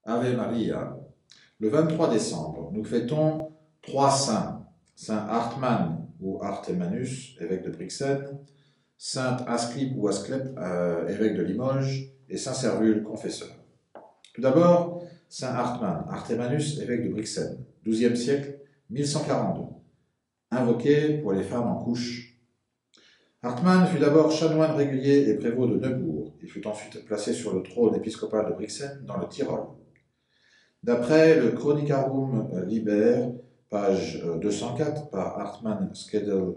Ave Maria. Le 23 décembre, nous fêtons trois saints. Saint Hartmann ou Artemanus, évêque de Brixen, Saint Asclip ou Asclep, évêque de Limoges, et Saint Servule, confesseur. Tout d'abord, Saint Hartmann, Artemanus, évêque de Brixen, XIIe siècle, 1142, invoqué pour les femmes en couche. Hartmann fut d'abord chanoine régulier et prévôt de Neubourg. Il fut ensuite placé sur le trône épiscopal de Brixen, dans le Tyrol. D'après le Chronicarum Liber, page 204, par Hartmann Skedel,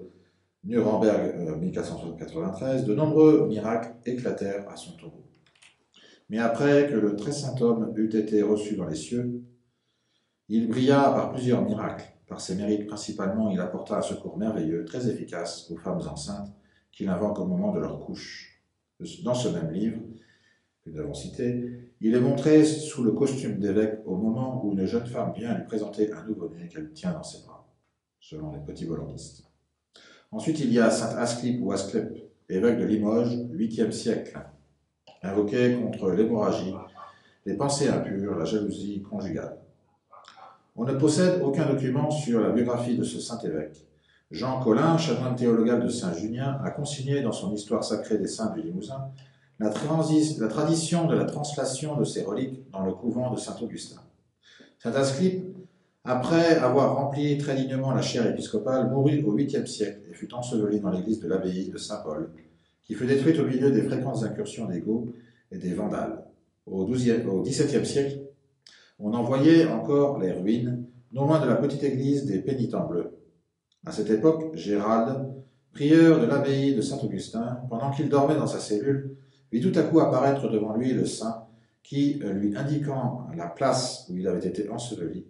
Nuremberg 1493, de nombreux miracles éclatèrent à son tombeau. Mais après que le très saint homme eut été reçu dans les cieux, il brilla par plusieurs miracles. Par ses mérites principalement, il apporta un secours merveilleux, très efficace aux femmes enceintes qu'il invoque au moment de leur couche. Dans ce même livre, que nous avons cité, il est montré sous le costume d'évêque au moment où une jeune femme vient lui présenter un nouveau-né qu'elle tient dans ses bras, selon les petits bollandistes. Ensuite, il y a saint Asclip ou Asclep, évêque de Limoges, 8e siècle, invoqué contre l'hémorragie, les pensées impures, la jalousie conjugale. On ne possède aucun document sur la biographie de ce saint évêque. Jean Collin, chanoine théologal de Saint-Junien, a consigné dans son Histoire sacrée des saints du Limousin la tradition de la translation de ces reliques dans le couvent de Saint-Augustin. Saint Asclip, après avoir rempli très dignement la chaire épiscopale, mourut au 8e siècle et fut enseveli dans l'église de l'abbaye de Saint-Paul, qui fut détruite au milieu des fréquentes incursions des Goths et des Vandales. Au XVIIe siècle, on en voyait encore les ruines, non loin de la petite église des Pénitents Bleus. À cette époque, Gérald, prieur de l'abbaye de Saint-Augustin, pendant qu'il dormait dans sa cellule, vit tout à coup apparaître devant lui le saint qui, lui indiquant la place où il avait été enseveli,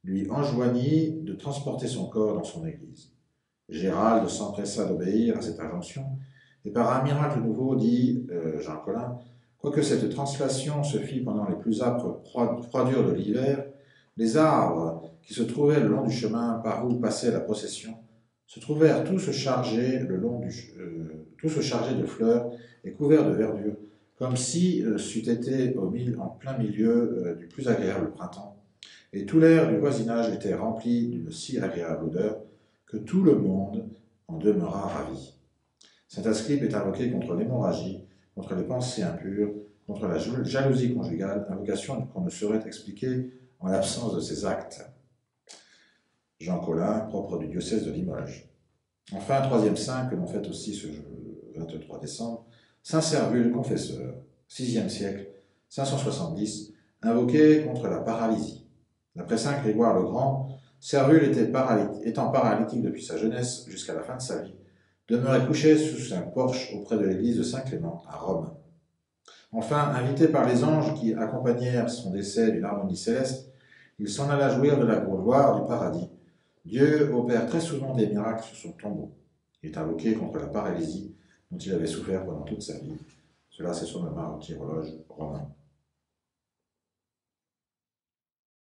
lui enjoignit de transporter son corps dans son église. Gérald s'empressa d'obéir à cette injonction, et par un miracle nouveau, dit Jean Collin, quoique cette translation se fit pendant les plus âpres froidures de l'hiver, les arbres qui se trouvaient le long du chemin par où passait la procession se trouvèrent tous chargés de fleurs et couverts de verdure, comme si c'eût été en plein milieu du plus agréable printemps, et tout l'air du voisinage était rempli d'une si agréable odeur que tout le monde en demeura ravi. Saint Asclip est invoqué contre l'hémorragie, contre les pensées impures, contre la jalousie conjugale, invocation qu'on ne saurait expliquer en l'absence de ces actes. Jean Collin, propre du diocèse de Limoges. Enfin, troisième saint que l'on fête aussi ce 23 décembre, Saint Servule, confesseur, 6e siècle, 570, invoqué contre la paralysie. D'après saint Grégoire le Grand, Servule étant paralytique depuis sa jeunesse jusqu'à la fin de sa vie, demeurait couché sous un porche auprès de l'église de Saint-Clément à Rome. Enfin, invité par les anges qui accompagnèrent son décès d'une harmonie céleste, il s'en alla jouir de la gloire du paradis. Dieu opère très souvent des miracles sur son tombeau. Il est invoqué contre la paralysie dont il avait souffert pendant toute sa vie. Cela, c'est sur le martyrologe romain.